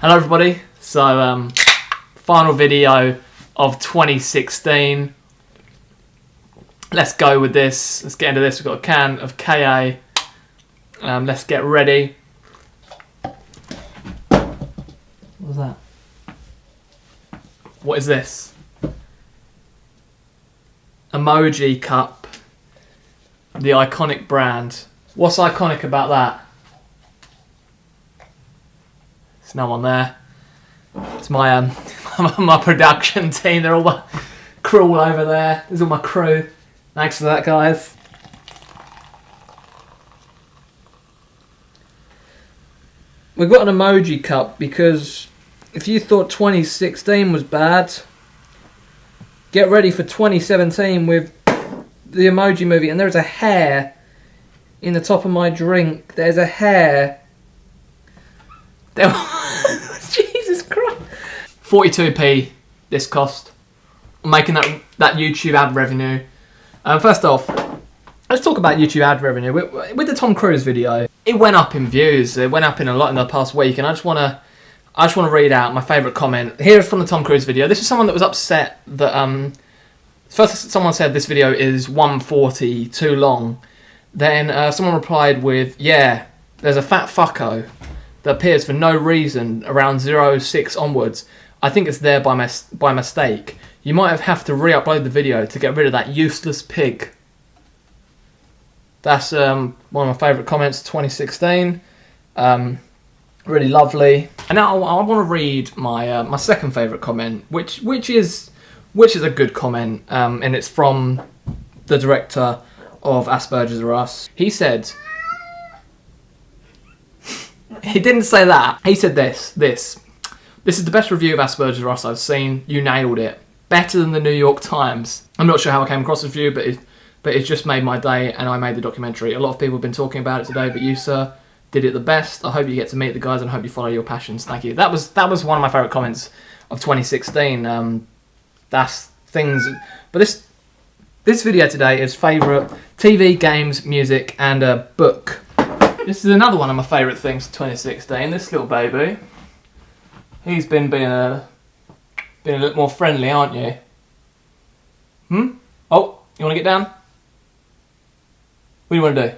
Hello everybody, so final video of 2016. Let's go with this, let's get into this. We've got a can of KA, let's get ready. What's that? What is this? Emoji cup, the iconic brand. What's iconic about that? There's no one there. It's my my production team. They're all my crew all over there. There's all my crew. Thanks for that, guys. We've got an emoji cup because if you thought 2016 was bad, get ready for 2017 with the Emoji Movie. And there's a hair in the top of my drink. There's a hair. Jesus Christ. 42p this cost. I'm making that YouTube ad revenue. First off, let's talk about YouTube ad revenue. With the Tom Cruise video, it went up in views. It went up in a lot in the past week, and I just want to read out my favourite comment. Here's from the Tom Cruise video. This is someone that was upset that first someone said this video is 140 too long. Then someone replied with, yeah, there's a fat fucko that appears for no reason around 06 onwards. I think it's there by mistake. You might have to re-upload the video to get rid of that useless pig. That's one of my favourite comments of 2016. Really lovely. And now I want to read my my second favourite comment, which is a good comment, and it's from the director of Asperger's or Us. He said, he didn't say that. He said this is the best review of Asperger's or Us I've seen. You nailed it. Better than the New York Times. I'm not sure how I came across this review, but it just made my day, and I made the documentary. A lot of people have been talking about it today, but you, sir, did it the best. I hope you get to meet the guys, and I hope you follow your passions. Thank you. That was one of my favourite comments of 2016. That's things. But this video today is favourite TV, games, music, and a book. This is another one of my favourite things of 2016. This little baby. He's been being a little more friendly, aren't you? Oh, you want to get down? What do you want to do?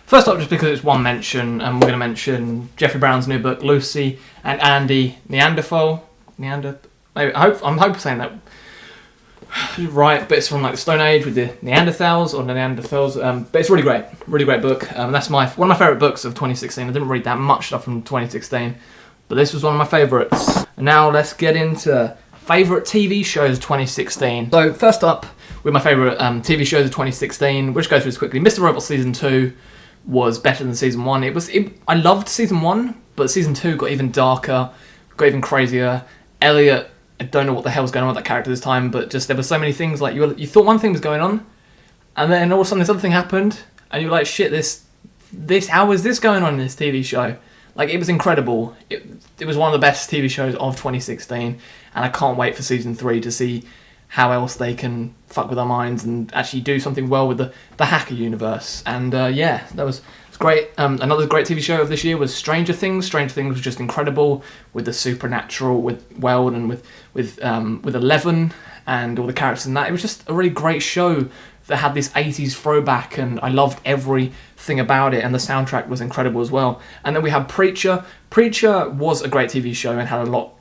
First up, just because it's one mention, we're going to mention Jeffrey Brown's new book, Lucy and Andy Neanderthal. I'm hoping saying that right, but it's from like the Stone Age with the Neanderthals, but it's really great book. That's one of my favourite books of 2016. I didn't read that much stuff from 2016, but this was one of my favourites. And now let's get into favourite TV shows of 2016. So first up, with my favourite TV shows of 2016, which goes through this quickly. Mr. Robot Season 2 was better than Season 1. I loved Season 1, but Season 2 got even darker, got even crazier. Elliot, I don't know what the hell's going on with that character this time, but just there were so many things, like you thought one thing was going on, and then all of a sudden this other thing happened, and you're like, shit, this how is this going on in this TV show? Like, it was incredible. It was one of the best TV shows of 2016, and I can't wait for Season 3 to see how else they can fuck with our minds and actually do something well with the hacker universe. And yeah, it's great. Another great TV show of this year was Stranger Things. Stranger Things was just incredible with the supernatural, with Weld and with Eleven and all the characters in that. It was just a really great show that had this 80s throwback, and I loved everything about it, and the soundtrack was incredible as well. And then we had Preacher. Preacher was a great TV show and had a lot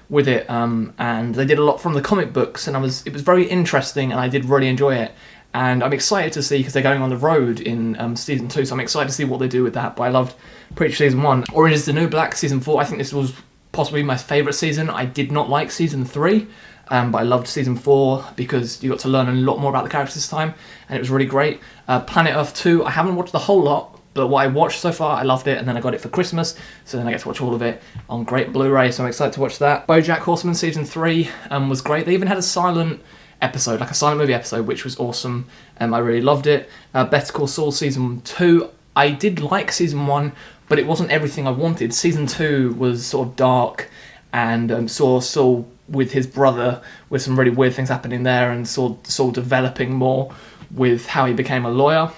with it, and they did a lot from the comic books, and it was very interesting, and I did really enjoy it. And I'm excited to see, because they're going on the road in Season 2, so I'm excited to see what they do with that. But I loved Preacher Season 1. Orange is the New Black Season 4. I think this was possibly my favourite season. I did not like Season 3, but I loved Season 4 because you got to learn a lot more about the characters this time, and it was really great. Planet Earth 2, I haven't watched the whole lot, but what I watched so far, I loved it, and then I got it for Christmas, so then I get to watch all of it on great Blu-ray, so I'm excited to watch that. BoJack Horseman Season 3 was great. They even had a silent episode, like a silent movie episode, which was awesome. I really loved it. Better Call Saul Season 2, I did like Season 1, but it wasn't everything I wanted. Season 2 was sort of dark, and saw Saul with his brother, with some really weird things happening there, and saw Saul developing more with how he became a lawyer.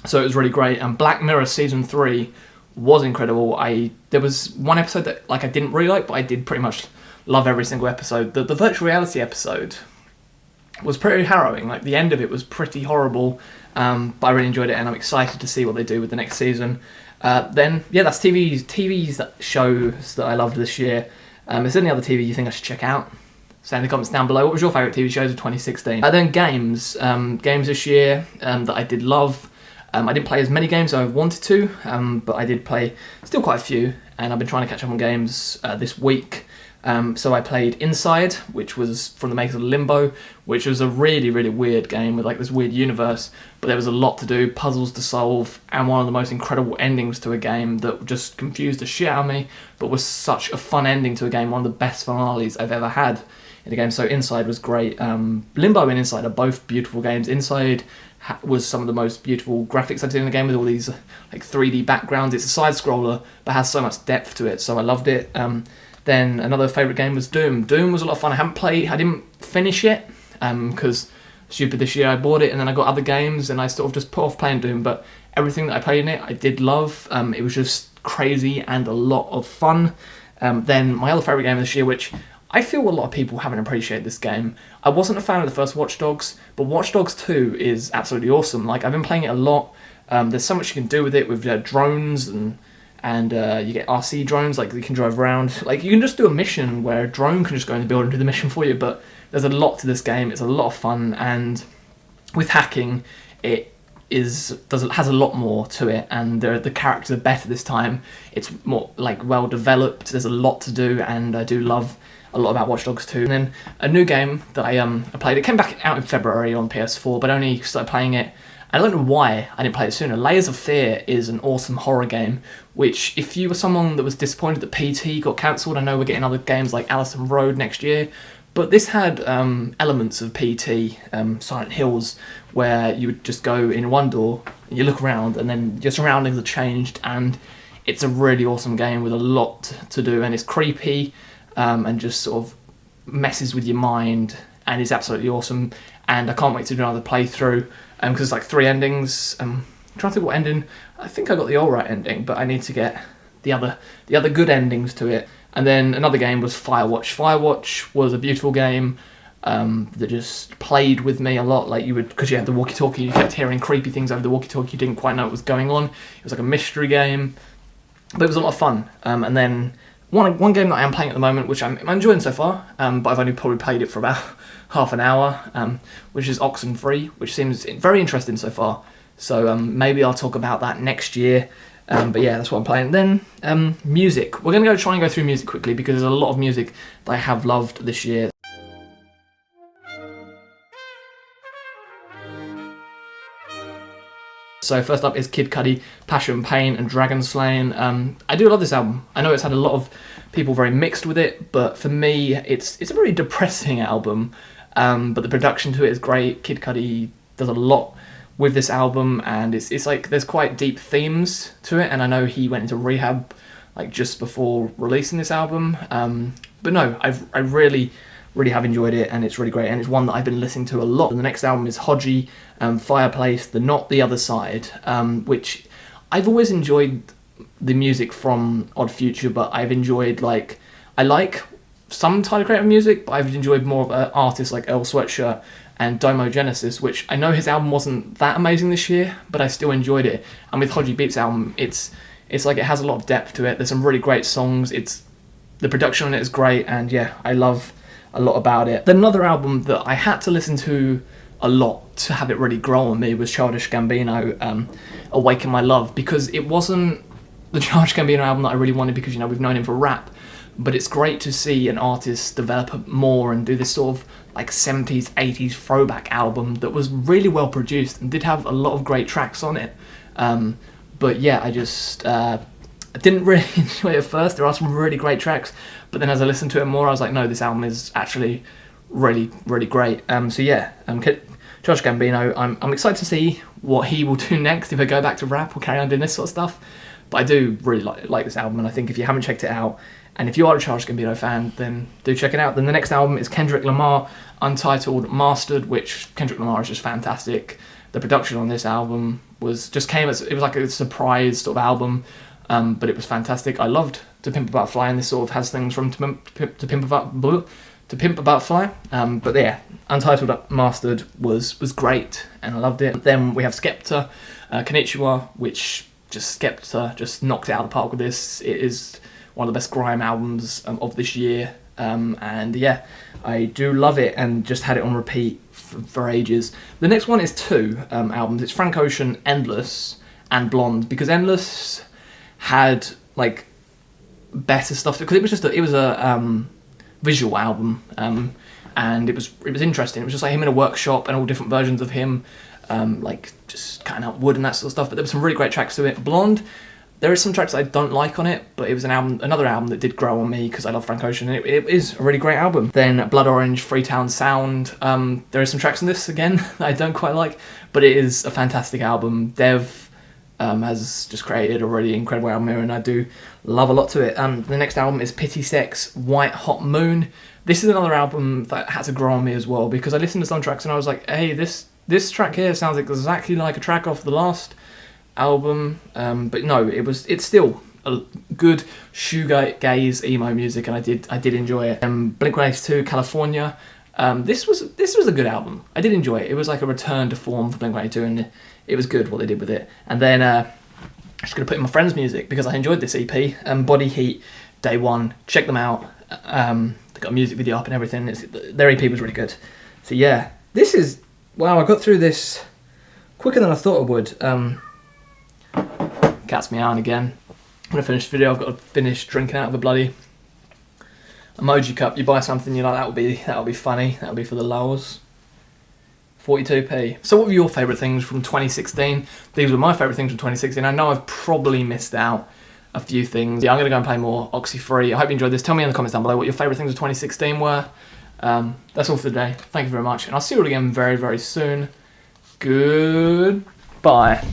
So it was really great. And Black Mirror season 3 was incredible. There was one episode that like I didn't really like, but I did pretty much love every single episode. The virtual reality episode was pretty harrowing. Like the end of it was pretty horrible, but I really enjoyed it, and I'm excited to see what they do with the next season. Then yeah, that's TV's shows that I loved this year. Is there any other TV you think I should check out? Say in the comments down below. What was your favourite TV shows of 2016? Then games this year that I did love. I didn't play as many games as I wanted to, but I did play still quite a few, and I've been trying to catch up on games this week. So I played Inside, which was from the makers of Limbo, which was a really, really weird game with like this weird universe, but there was a lot to do, puzzles to solve, and one of the most incredible endings to a game that just confused the shit out of me, but was such a fun ending to a game, one of the best finales I've ever had in a game. So Inside was great. Limbo and Inside are both beautiful games. Inside was some of the most beautiful graphics I've seen in the game with all these like 3D backgrounds. It's a side scroller but has so much depth to it, so I loved it. Then another favourite game was Doom. Doom was a lot of fun. I didn't finish it because stupid this year I bought it and then I got other games and I sort of just put off playing Doom, but everything that I played in it I did love. It was just crazy and a lot of fun. Then my other favourite game this year, which I feel a lot of people haven't appreciated this game. I wasn't a fan of the first Watch Dogs, but Watch Dogs 2 is absolutely awesome. Like, I've been playing it a lot. There's so much you can do with it, with drones, and you get RC drones, like, you can drive around. Like, you can just do a mission where a drone can just go in the building and do the mission for you, but there's a lot to this game. It's a lot of fun, and with hacking, it has a lot more to it, and the characters are better this time. It's more, like, well developed. There's a lot to do, and I do love a lot about Watch Dogs 2. And then a new game that I played, it came back out in February on PS4, but I only started playing it, I don't know why I didn't play it sooner. Layers of Fear is an awesome horror game, which if you were someone that was disappointed that PT got cancelled, I know we're getting other games like Allison Road next year, but this had elements of PT, Silent Hills, where you would just go in one door, and you look around, and then your surroundings are changed, and it's a really awesome game with a lot to do, and it's creepy, and just sort of messes with your mind, and is absolutely awesome. And I can't wait to do another playthrough, because it's like 3 endings. I'm trying to think what ending. I think I got the alright ending, but I need to get the other good endings to it. And then another game was Firewatch. Firewatch was a beautiful game that just played with me a lot. Like, because you had the walkie-talkie, you kept hearing creepy things over the walkie-talkie. You didn't quite know what was going on. It was like a mystery game, but it was a lot of fun. And then one game that I am playing at the moment, which I'm enjoying so far, but I've only probably played it for about half an hour, which is Oxen Free, which seems very interesting so far. So maybe I'll talk about that next year. But yeah, that's what I'm playing. Then music. We're going to try and go through music quickly, because there's a lot of music that I have loved this year. So first up is Kid Cudi, Passion, Pain and Dragon Slain. I do love this album. I know it's had a lot of people very mixed with it, but for me it's a very depressing album, but the production to it is great. Kid Cudi does a lot with this album, and it's like there's quite deep themes to it, and I know he went into rehab like just before releasing this album, but no, I really have enjoyed it, and it's really great, and it's one that I've been listening to a lot. And the next album is Hodgy, Fireplace, Not the Other Side, which I've always enjoyed the music from Odd Future, but I've enjoyed, I like some Tyler Creator music, but I've enjoyed more of artists like Earl Sweatshirt and Domo Genesis, which I know his album wasn't that amazing this year, but I still enjoyed it. And with Hodgy Beats' album, it's like it has a lot of depth to it. There's some really great songs. The production on it is great, and yeah, I love a lot about it. Then another album that I had to listen to a lot to have it really grow on me was Childish Gambino, Awaken My Love, because it wasn't the Childish Gambino album that I really wanted, because, you know, we've known him for rap, but it's great to see an artist develop more and do this sort of like 70s, 80s throwback album that was really well produced and did have a lot of great tracks on it. But yeah, I just I didn't really enjoy it at first. There are some really great tracks, but then as I listened to it more, I was like, no, this album is actually really, really great. So yeah, Josh Gambino, I'm excited to see what he will do next, if I go back to rap or carry on doing this sort of stuff. But I do really like this album, and I think if you haven't checked it out, and if you are a Childish Gambino fan, then do check it out. Then the next album is Kendrick Lamar, Untitled Mastered, which Kendrick Lamar is just fantastic. The production on this album just came as, it was like a surprise sort of album, but it was fantastic. I loved To Pimp a Butterfly, and this sort of has things from To Pimp a Butterfly, but yeah, Untitled Mastered was great, and I loved it. Then we have Skepta, Konnichiwa, which Skepta just knocked it out of the park with this. It is one of the best grime albums of this year, and yeah, I do love it, and just had it on repeat for ages. The next one is two albums. It's Frank Ocean, Endless, and Blonde, because Endless had like better stuff, because it was a visual album, and it was interesting. It was just like him in a workshop and all different versions of him, like just cutting out wood and that sort of stuff. But there were some really great tracks to it. Blonde, there is some tracks I don't like on it, but it was another album that did grow on me because I love Frank Ocean, and it is a really great album. Then Blood Orange, Freetown Sound. There are some tracks in this again that I don't quite like, but it is a fantastic album. Dev has just created a really incredible album here, and I do love a lot to it. The next album is Pity Sex, White Hot Moon. This is another album that had to grow on me as well, because I listened to some tracks and I was like, hey, this track here sounds exactly like a track off the last album, but no, it's still a good shoegaze emo music, and I did enjoy it. Blink-182, California. This was a good album. I did enjoy it. It was like a return to form for Blink-182, and it was good what they did with it. And then I'm just gonna put in my friends' music because I enjoyed this EP. Body Heat, Day One. Check them out. They got a music video up and everything. Their EP was really good. So yeah, this is wow. I got through this quicker than I thought I would. Cat's meowing again. I'm gonna finish the video. I've got to finish drinking out of a bloody emoji cup. You buy something, you're like, that'll be funny. That'll be for the lulz. 42p. So what were your favourite things from 2016? These were my favourite things from 2016. I know I've probably missed out a few things. Yeah, I'm going to go and play more Oxy Free. I hope you enjoyed this. Tell me in the comments down below what your favourite things of 2016 were. That's all for the day. Thank you very much, and I'll see you all again very, very soon. Goodbye.